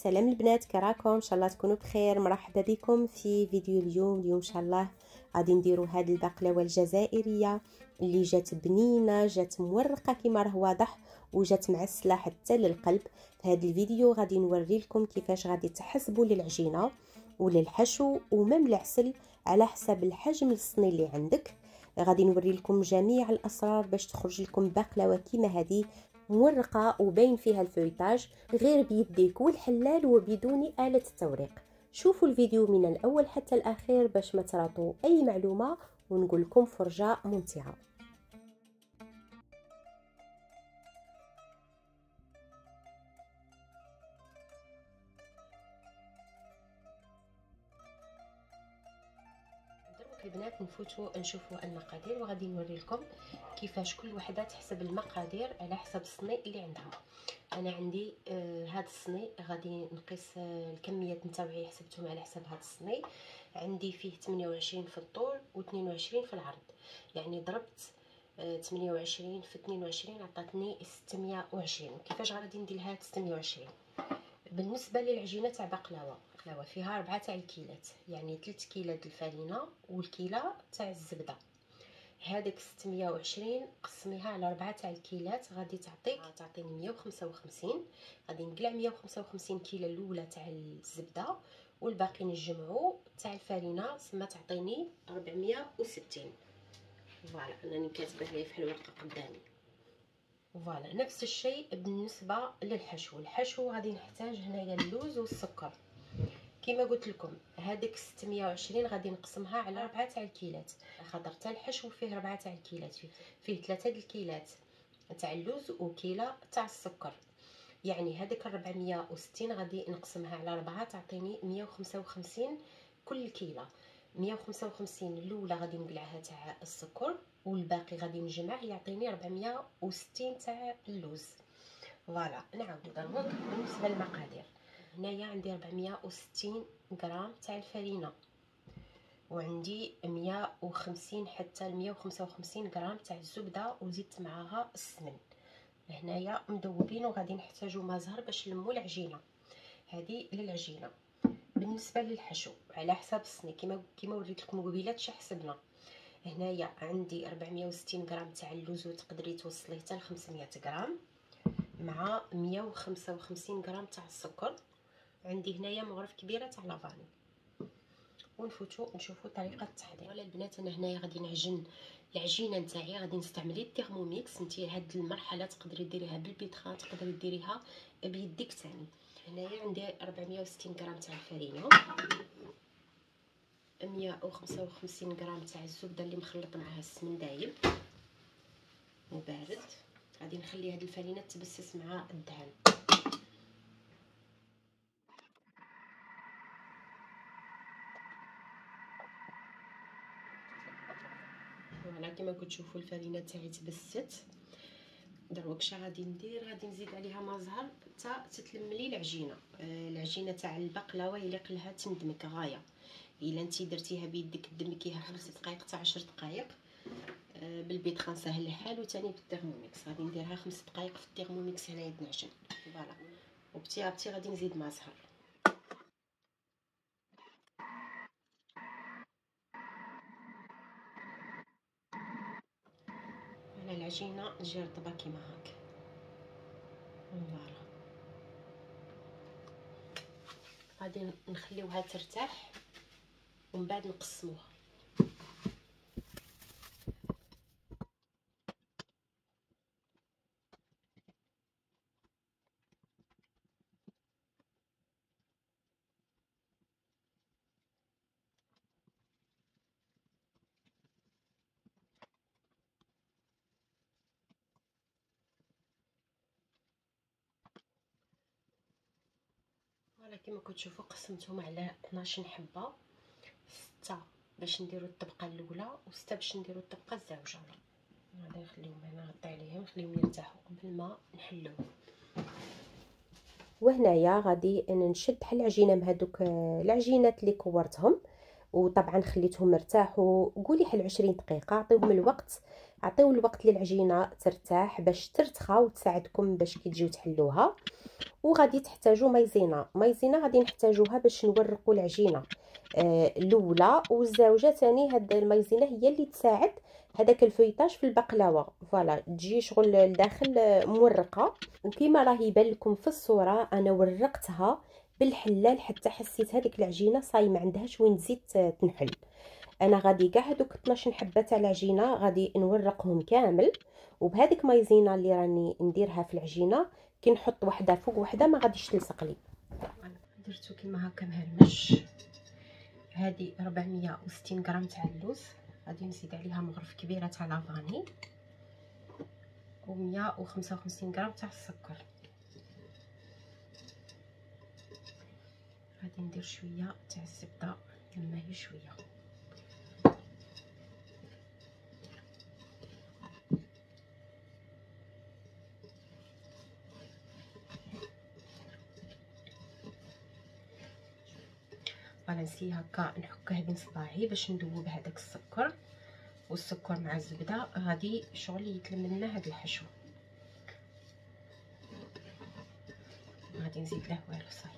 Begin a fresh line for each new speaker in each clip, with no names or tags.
سلام البنات، كراكم ان شاء الله تكونوا بخير. مرحبا بكم في فيديو اليوم ان شاء الله غادي نديروا هذه البقلاوه الجزائريه اللي جات بنينه، جات مورقه كما راه واضح وجات معسله حتى للقلب. في هذا الفيديو غادي نوري لكم كيفاش غادي تحسبوا للعجينه وللحشو ومام العسل على حسب الحجم الصيني اللي عندك. غادي نوري لكم جميع الاسرار باش تخرج لكم بقلاوه كيما هذه مورقه وبين فيها الفويتاج غير بيديك والحلال وبدون آلة التوريق. شوفوا الفيديو من الاول حتى الاخير باش ما تراطوا اي معلومه ونقول لكم فرجه ممتعه. البنات نفوتوا نشوفوا المقادير وغادي نوري لكم كيفاش كل وحده تحسب المقادير على حسب الصني اللي عندها. انا عندي هذا الصني غادي نقيس الكميات نتاعي حسبتهم على حسب هذا الصني. عندي فيه 28 في الطول و22 في العرض، يعني ضربت 28 في 22 عطاتني 620. كيفاش غادي ندير لها 620؟ بالنسبه للعجينه تاع بقلاوه فيها 4 تاع الكيلات، يعني 3 كيلات الفرينه والكيله تاع الزبده. هذيك 620 قسميها على 4 تاع الكيلات غادي تعطيني 155. غادي نقلع 155 كيلو الاولى تاع الزبده والباقي نجمعو تاع الفرينه ثم تعطيني 460. فوالا راني كاتبه لي في الورقه قدامي. فوالا نفس الشيء بالنسبه للحشو. الحشو غادي نحتاج هنايا اللوز والسكر. كما قلت لكم هذيك 620 غادي نقسمها على 4 تاع الكيلات، خاطر حتى الحشو فيه 4 تاع الكيلات، فيه 3 الكيلات تاع اللوز وكيله تاع السكر. يعني هذيك 460 غادي نقسمها على 4 تعطيني 155 كل كيله. 155 الاولى غادي نقلعها تاع السكر والباقي غادي نجمعه يعطيني 460 تاع اللوز. فوالا نعاودو دروك بالنسبه للمقادير. هنايا عندي 460 غرام تاع الفرينه وعندي 150 حتى 155 غرام تاع الزبده وزدت معاها السمن. هنايا مذوبين وغادي نحتاجو ما زهر باش نلمو العجينه. هذه للعجينه. بالنسبه للحشو على حساب الصني كيما وريت لكم قبيله شي حسبنا. هنايا عندي 460 غرام تاع اللوز وتقدري توصليه حتى ل 500 غرام مع 155 غرام تاع السكر. عندي هنايا مغرف كبيره تاع لافاني. ونفوتوا نشوفوا طريقه التحضير. ولا البنات انا هنايا غادي نعجن العجينه نتاعي. غادي نستعمل التيرموميكس. نتي هاد المرحله تقدري ديريها بالبيتخا، تقدري ديريها بيديك ثاني. هنايا عندي 460 غرام تاع الفرينه، 155 غرام تاع الزبده اللي مخلط معها السمن دايب وبارد. غادي نخلي هاد الفرينه تبسس مع الدهن. فوالا كما كتشوفوا الفرينه تاعي تبست. دروك شنو غادي ندير؟ غادي نزيد عليها ما زهر حتى تتلم لي العجينه. العجينه تاع البقلاوه يليق لها تندمك غايه. الا انتي درتيها بيدك دمكيها 5 دقائق حتى 10 دقائق. بالبيتخا سهل الحال وثاني بالترموميكس غادي نديرها 5 دقائق في الترموميكس هنايا تنعجن. فوالا وبتي بتي غادي نزيد ما زهر. على العجينه تجي رطبه كيما هكا. فوالا غادي نخليوها ترتاح ومن بعد نقسموها. فوالا كما كتشوفوا قسمتهم على 12 حبه، 6 باش نديرو الطبقه الاولى و6 باش نديرو الطبقه الزوجه. غادي نخليهم هنا نغطي عليهم نخليهم يرتاحوا قبل ما نحلوهم. وهنايا غادي نشد بحال العجينه من هذوك العجينات اللي كورتهم وطبعا خليتهم مرتاحوا قولي حل 20 دقيقه. عطيوهم الوقت عطيو الوقت للعجينه ترتاح باش ترتخى وتساعدكم باش كي تجيو تحلوها. وغادي تحتاجوا مايزينا غادي نحتاجوها باش نورقوا العجينه الاولى والزوجه ثاني. هاد المايزينا هي اللي تساعد هذاك الفيطاج في البقلاوه، فوالا تجي شغل الداخل مورقه. وكما راه يبان لكم في الصوره انا ورقتها بالحلال حتى حسيت هذيك العجينه صاي ما عندهاش وين تزيد تنحل. انا غادي كاع هذوك 12 حبه تاع العجينه غادي نورقهم كامل، وبهذيك مايزينا اللي راني نديرها في العجينه كي نحط وحده فوق وحده ما غاديش تلصق لي. درتو كيما هكا مهرمش. هذه 460 غرام تاع اللوز، غادي نزيد عليها مغرف كبيره تاع لافاني و155 غرام تاع السكر. غادي ندير شويه تاع الزبده لما هي شويه. فوالا نسي هكا نحكه بين صباعي باش ندوب هذاك السكر، والسكر مع الزبده غادي شغل يتلم لنا هذا الحشو. غادي نزيد له والو صاي.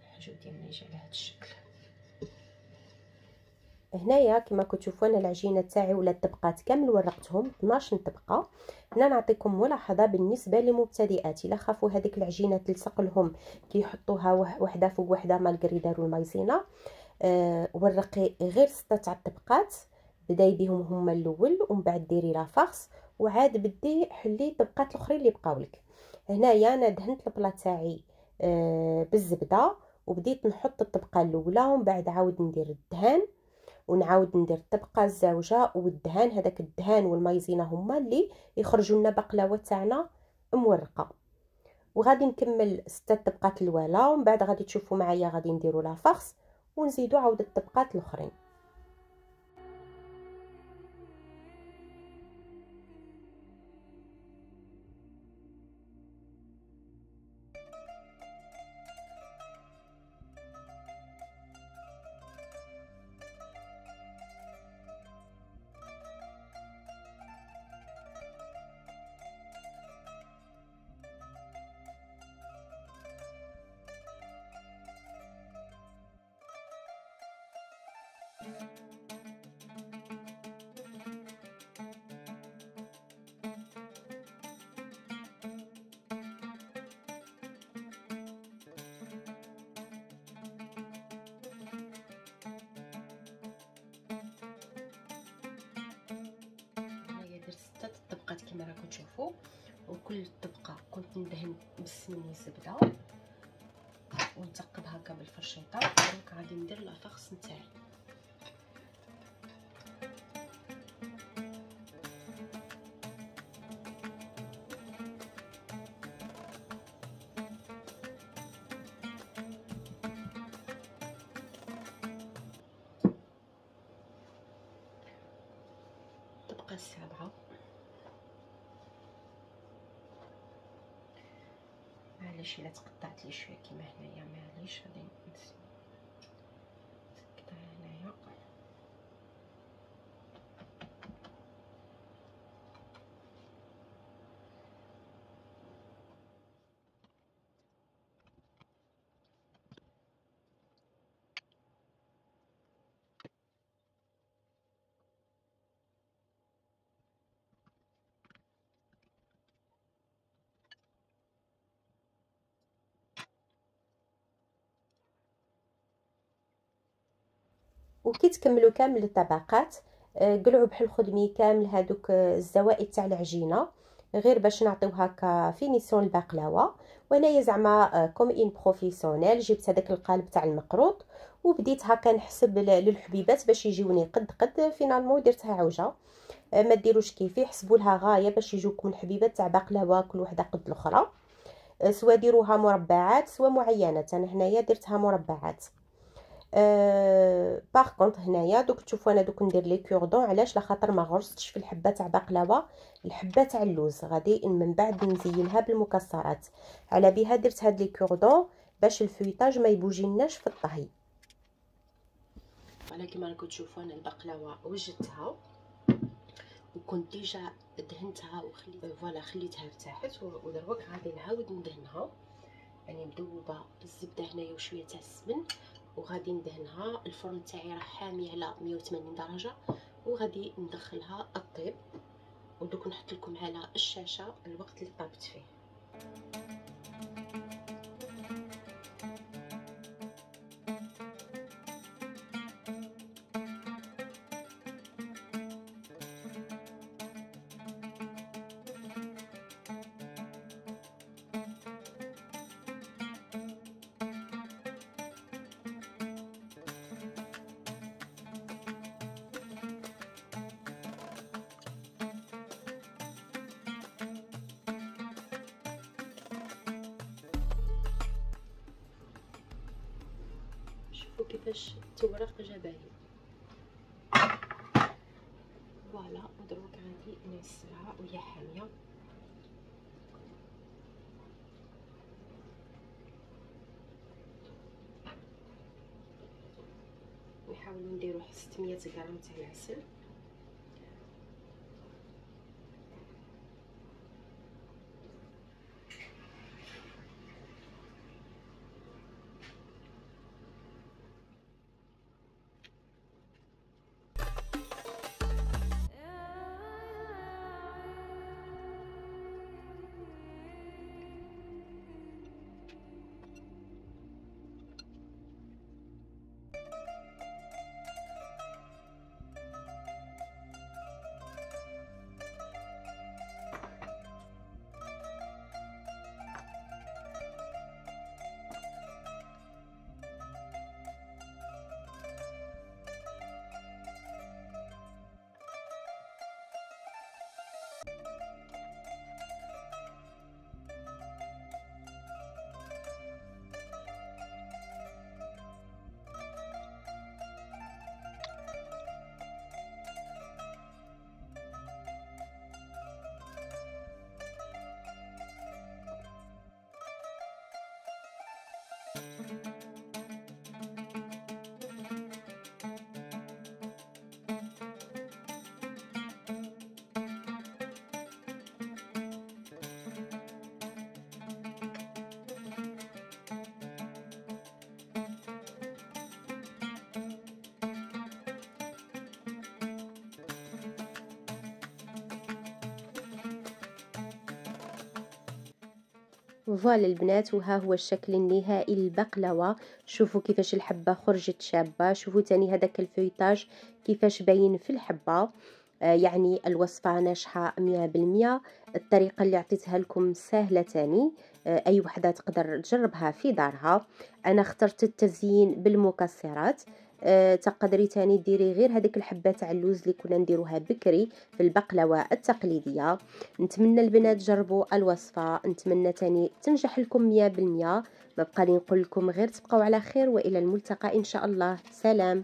الحشو ديالنا يجي على هذا الشكل. هنايا كما كتشوفوا انا العجينه تاعي ولات طبقات كامل ورقتهم 12 طبقه. هنا نعطيكم ملاحظه بالنسبه للمبتدئات الا خافوا هذيك العجينه تلصق لهم كي يحطوها وحده فوق وحده مالغري داروا المايزينا، ورقي غير 6 تاع الطبقات، بداي بهم هما الاول ومن بعد ديري لافارس وعاد بدي حلي الطبقات الاخرين اللي بقاو لك. هنايا انا دهنت البلا تاعي بالزبده وبديت نحط الطبقه الاولى ومن بعد عاود ندير الدهان ونعاود ندير الطبقه الزوجه والدهان. هذاك الدهان والمايزينا هما اللي يخرجوا لنا بقلاوه تاعنا مورقه. وغادي نكمل 6 طبقات الاولى ومن بعد غادي تشوفوا معايا غادي نديروا لافارس ونزيدوا عاود الطبقات الاخرين. الطبقات كما راكم تشوفوا، وكل طبقه كنت ندهن بالسمن والزبده ونثقب هكا بالفرشيطه. دونك غادي ندير لافارس نتاعي. الطبقه السابعه معليش الا تقطعت لي شويه كيما هنايا، معليش غادي نسكتها هنايا. وكي تكملوا كامل الطبقات قلعوا بحال خدمي كامل هادوك الزوائد تاع العجينه غير باش نعطيو هكا فينيسيون البقلاوه. وانايا زعما كوم ان بروفيسيونيل جبت هذاك القالب تاع المقروط وبديت هكا نحسب للحبيبات باش يجيوني قد فينالمون درتها عوجه. ما ديروش كيفي، حسبوا لها غايه باش يجوكم الحبيبات تاع بقلاوه كل وحده قد الاخرى. سوا ديروها مربعات سوا معينه، انا هنايا درتها مربعات. باغ كونط هنايا دوك تشوفوا انا دوك ندير لي كوردون، علاش؟ لخاطر ما غرستش في الحبه تاع بقلاوه الحبه تاع اللوز، غادي من بعد نزينها بالمكسرات. على بها درت هاد لي كوردون باش الفويطاج ما يبوجيناش في الطهي. فوالا كيما راكم تشوفوا انا البقلاوه وجدتها وكنت ديجا دهنتها وخليت فوالا خليتها ارتاحت، ودروك غادي نعاود ندهنها. يعني مذوبه بالزبده هنايا وشويه تاع السمن، وغادي ندهنها. الفرن تاعي راه حامي على 180 درجه، وغادي ندخلها الطيب. ودوك نحط لكم على الشاشه الوقت اللي طابت فيه. شوفوا كيفاش التورق جا باين. فوالا ودروك غادي نعسلها وهي حاميه. نحاولوا نديرو 600 غرام تاع العسل. فوالا البنات، وها هو الشكل النهائي للبقلاوه. شوفوا كيفاش الحبه خرجت شابه، شوفوا تاني هذاك الفيتاج كيفاش باين في الحبه. يعني الوصفه ناجحه 100%. الطريقه اللي عطيتها لكم سهله تاني، اي وحده تقدر تجربها في دارها. انا اخترت التزيين بالمكسرات. تقدري تاني ديري غير هذيك الحبه تاع اللوز اللي كنا نديروها بكري في البقلاوه التقليديه. نتمنى البنات جربوا الوصفه، نتمنى تاني تنجح لكم 100%. ما بقى لي نقول لكم غير تبقوا على خير، والى الملتقى ان شاء الله. سلام.